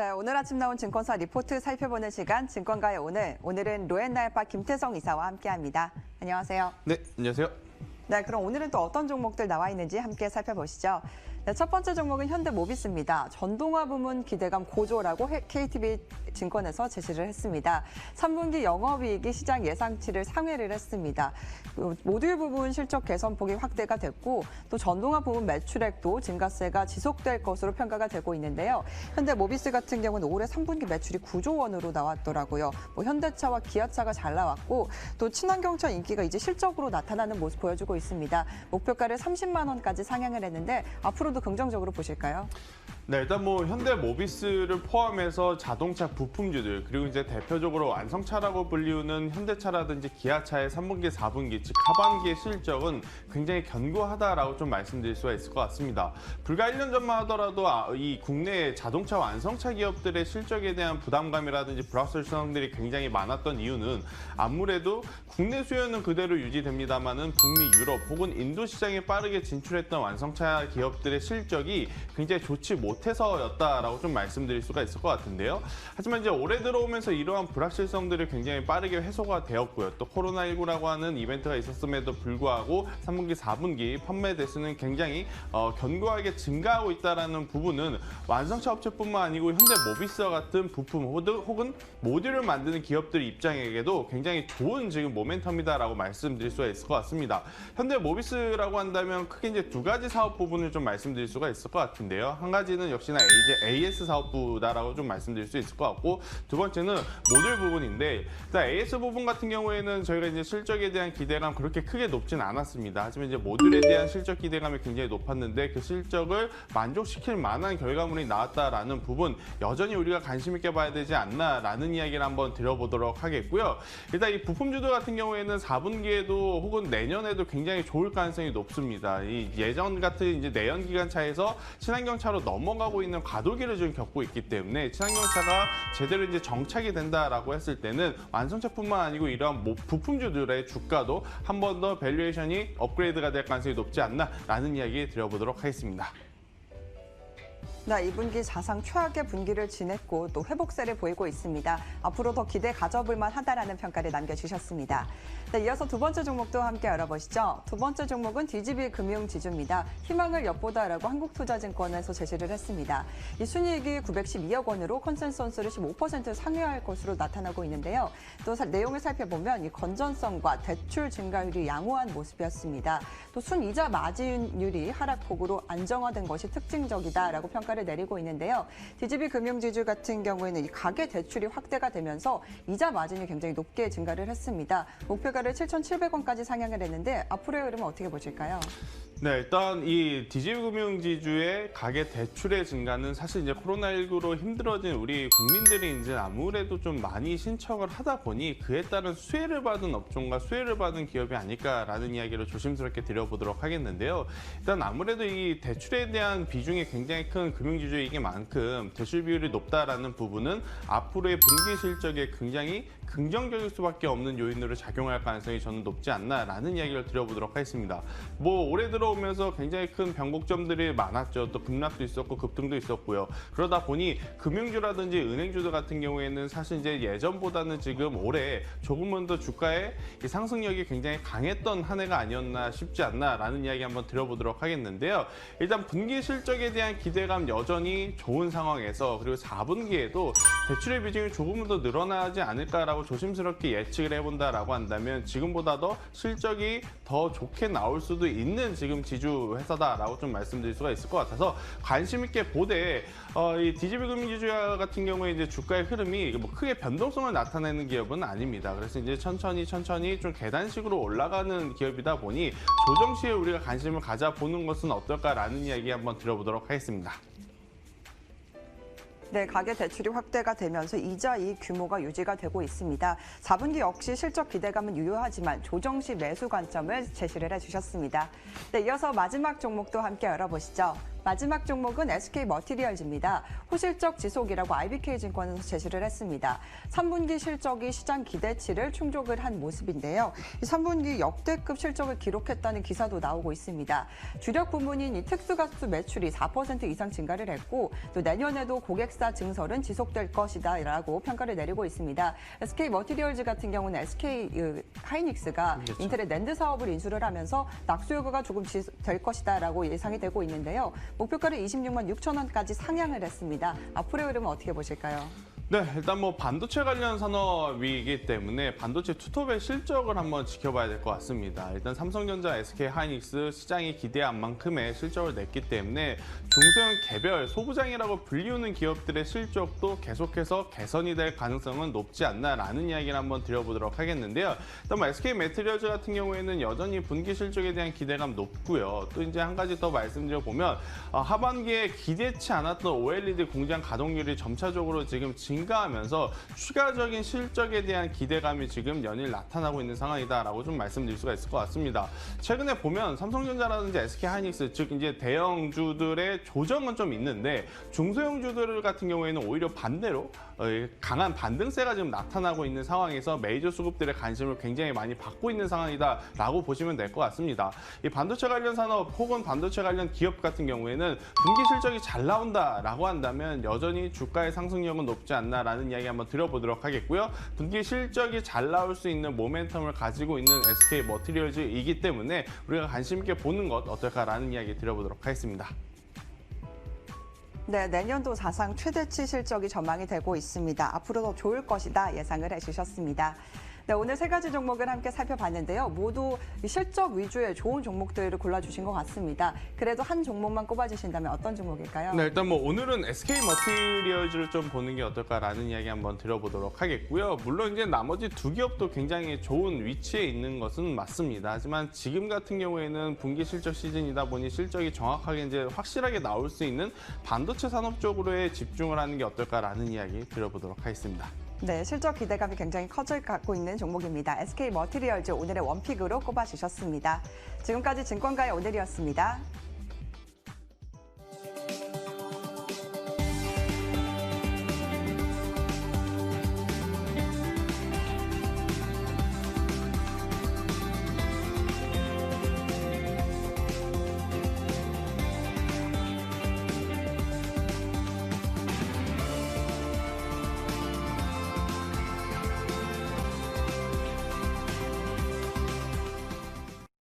자, 오늘 아침 나온 증권사 리포트 살펴보는 시간 증권가의 오늘은 로엔나이파 김태성 이사와 함께합니다. 안녕하세요. 네, 안녕하세요. 네, 그럼 오늘은 또 어떤 종목들 나와 있는지 함께 살펴보시죠. 네, 첫 번째 종목은 현대모비스입니다. 전동화 부문 기대감 고조라고 KTB 증권에서 제시를 했습니다. 3분기 영업이익이 시장 예상치를 상회를 했습니다. 모듈 부분 실적 개선폭이 확대가 됐고 또 전동화 부문 매출액도 증가세가 지속될 것으로 평가가 되고 있는데요. 현대모비스 같은 경우는 올해 3분기 매출이 9조 원으로 나왔더라고요. 현대차와 기아차가 잘 나왔고 또 친환경차 인기가 이제 실적으로 나타나는 모습 보여주고 있습니다. 목표가를 30만 원까지 상향을 했는데 앞으로도 긍정적으로 보실까요? 네, 일단 현대모비스를 포함해서 자동차 부품주들 그리고 이제 대표적으로 완성차라고 불리우는 현대차라든지 기아차의 3분기, 4분기, 즉 하반기의 실적은 굉장히 견고하다라고 좀 말씀드릴 수가 있을 것 같습니다. 불과 1년 전만 하더라도 이 국내 자동차 완성차 기업들의 실적에 대한 부담감이라든지 불확실성들이 굉장히 많았던 이유는 아무래도 국내 수요는 그대로 유지됩니다만은 북미, 유럽 혹은 인도 시장에 빠르게 진출했던 완성차 기업들의 실적이 굉장히 좋지 못해서였다라고 좀 말씀드릴 수가 있을 것 같은데요. 하지만 이제 올해 들어오면서 이러한 불확실성들이 굉장히 빠르게 해소가 되었고요. 또 코로나19라고 하는 이벤트가 있었음에도 불구하고 3분기, 4분기 판매 대수는 굉장히 견고하게 증가하고 있다는 부분은 완성차 업체뿐만 아니고 현대모비스와 같은 부품 혹은 모듈을 만드는 기업들 입장에게도 굉장히 좋은 지금 모멘텀이다라고 말씀드릴 수가 있을 것 같습니다. 현대모비스라고 한다면 크게 이제 두 가지 사업 부분을 좀 말씀드릴 수가 있을 것 같은데요. 한 가지는 역시나 AS 사업부다라고 좀 말씀드릴 수 있을 것 같고 두 번째는 모듈 부분인데 일단 AS 부분 같은 경우에는 저희가 이제 실적에 대한 기대감 그렇게 크게 높진 않았습니다. 하지만 이제 모듈에 대한 실적 기대감이 굉장히 높았는데 그 실적을 만족시킬 만한 결과물이 나왔다라는 부분 여전히 우리가 관심 있게 봐야 되지 않나라는 이야기를 한번 드려보도록 하겠고요. 일단 이 부품주들 같은 경우에는 4분기에도 혹은 내년에도 굉장히 좋을 가능성이 높습니다. 이 예전 같은 이제 내연기관차에서 친환경차로 넘어가고 있는 과도기를 지금 겪고 있기 때문에 친환경차가 제대로 이제 정착이 된다라고 했을 때는 완성차뿐만 아니고 이러한 부품주들의 주가도 한 번 더 밸류에이션이 업그레이드가 될 가능성이 높지 않나라는 이야기 드려보도록 하겠습니다. 네, 2분기 사상 최악의 분기를 지냈고 또 회복세를 보이고 있습니다. 앞으로 더 기대 가져볼 만하다라는 평가를 남겨주셨습니다. 네, 이어서 두 번째 종목도 함께 알아보시죠. 두 번째 종목은 DGB 금융지주입니다. 희망을 엿보다라고 한국투자증권에서 제시를 했습니다. 이 순이익이 912억 원으로 컨센서스를 15% 상회할 것으로 나타나고 있는데요. 또 내용을 살펴보면 이 건전성과 대출 증가율이 양호한 모습이었습니다. 또 순이자 마진율이 하락폭으로 안정화된 것이 특징적이다라고 평가를 내리고 있는데요. DGB 금융지주 같은 경우에는 이 가계 대출이 확대가 되면서 이자 마진이 굉장히 높게 증가를 했습니다. 목표가를 7,700원까지 상향을 했는데 앞으로의 흐름은 어떻게 보실까요? 네, 일단 이 DG금융지주의 가계 대출의 증가는 사실 이제 코로나19로 힘들어진 우리 국민들이 이제 아무래도 좀 많이 신청을 하다 보니 그에 따른 수혜를 받은 업종과 수혜를 받은 기업이 아닐까라는 이야기를 조심스럽게 드려보도록 하겠는데요. 일단 아무래도 이 대출에 대한 비중이 굉장히 큰 금융지주이기 만큼 대출 비율이 높다라는 부분은 앞으로의 분기 실적에 굉장히 긍정적일 수밖에 없는 요인으로 작용할 가능성이 저는 높지 않나라는 이야기를 드려보도록 하겠습니다. 올해 들어오면서 굉장히 큰 변곡점들이 많았죠. 또 급락도 있었고 급등도 있었고요. 그러다 보니 금융주라든지 은행주들 같은 경우에는 사실 이제 예전보다는 지금 올해 조금은 더 주가의 상승력이 굉장히 강했던 한 해가 아니었나 싶지 않나라는 이야기 한번 드려보도록 하겠는데요. 일단 분기 실적에 대한 기대감 여전히 좋은 상황에서 그리고 4분기에도 대출의 비중이 조금은 더 늘어나지 않을까라고 조심스럽게 예측을 해본다라고 한다면 지금보다 더 실적이 더 좋게 나올 수도 있는 지금 지주 회사다라고 좀 말씀드릴 수가 있을 것 같아서 관심 있게 보되 이 DGB 금융지주 같은 경우에 이제 주가의 흐름이 크게 변동성을 나타내는 기업은 아닙니다. 그래서 이제 천천히 좀 계단식으로 올라가는 기업이다 보니 조정 시에 우리가 관심을 가져보는 것은 어떨까라는 이야기 한번 드려보도록 하겠습니다. 네, 가계 대출이 확대가 되면서 이자 이익 규모가 유지가 되고 있습니다. 4분기 역시 실적 기대감은 유효하지만 조정 시 매수 관점을 제시를 해주셨습니다. 네, 이어서 마지막 종목도 함께 알아보시죠. 마지막 종목은 SK 머티리얼즈입니다. 호실적 지속이라고 IBK증권에서 제시를 했습니다. 3분기 실적이 시장 기대치를 충족을 한 모습인데요. 이 3분기 역대급 실적을 기록했다는 기사도 나오고 있습니다. 주력 부문인 이 특수가스 매출이 4% 이상 증가를 했고 또 내년에도 고객사 증설은 지속될 것이다라고 평가를 내리고 있습니다. SK 머티리얼즈 같은 경우는 SK 하이닉스가 그렇죠. 인텔의 낸드 사업을 인수를 하면서 낙수 요구가 조금 될 것이다라고 예상이 되고 있는데요. 목표가를 26만 6천 원까지 상향을 했습니다. 앞으로의 흐름은 어떻게 보실까요? 네, 일단 뭐 반도체 관련 산업이기 때문에 반도체 투톱의 실적을 한번 지켜봐야 될 것 같습니다. 일단 삼성전자, SK 하이닉스 시장이 기대한 만큼의 실적을 냈기 때문에 중소형 개별 소부장이라고 불리우는 기업들의 실적도 계속해서 개선이 될 가능성은 높지 않나라는 이야기를 한번 드려보도록 하겠는데요. 일단 뭐 SK 매트리얼즈 같은 경우에는 여전히 분기 실적에 대한 기대감 높고요. 또 이제 한 가지 더 말씀드려 보면 하반기에 기대치 않았던 OLED 공장 가동률이 점차적으로 지금 증가하면서 추가적인 실적에 대한 기대감이 지금 연일 나타나고 있는 상황이다라고 좀 말씀드릴 수가 있을 것 같습니다. 최근에 보면 삼성전자라든지 SK 하이닉스 즉 이제 대형주들의 조정은 좀 있는데 중소형주들 같은 경우에는 오히려 반대로 강한 반등세가 지금 나타나고 있는 상황에서 메이저 수급들의 관심을 굉장히 많이 받고 있는 상황이다라고 보시면 될 것 같습니다. 이 반도체 관련 산업 혹은 반도체 관련 기업 같은 경우에는 분기 실적이 잘 나온다라고 한다면 여전히 주가의 상승력은 높지 않나라는 이야기 한번 드려보도록 하겠고요. 분기 실적이 잘 나올 수 있는 모멘텀을 가지고 있는 SK 머티리얼즈이기 때문에 우리가 관심 있게 보는 것 어떨까라는 이야기 드려보도록 하겠습니다. 네, 내년도 사상 최대치 실적이 전망이 되고 있습니다. 앞으로 더 좋을 것이다 예상을 해주셨습니다. 네, 오늘 세 가지 종목을 함께 살펴봤는데요. 모두 실적 위주의 좋은 종목들을 골라주신 것 같습니다. 그래도 한 종목만 꼽아주신다면 어떤 종목일까요? 네, 일단 뭐 오늘은 SK 머티리얼즈를 좀 보는 게 어떨까라는 이야기 한번 드려보도록 하겠고요. 물론 이제 나머지 두 기업도 굉장히 좋은 위치에 있는 것은 맞습니다. 하지만 지금 같은 경우에는 분기 실적 시즌이다 보니 실적이 정확하게 이제 확실하게 나올 수 있는 반도체 산업 쪽으로에 집중을 하는 게 어떨까라는 이야기 드려보도록 하겠습니다. 네, 실적 기대감이 굉장히 커질 갖고 있는 종목입니다. SK 머티리얼즈 오늘의 원픽으로 꼽아주셨습니다. 지금까지 증권가의 오늘이었습니다.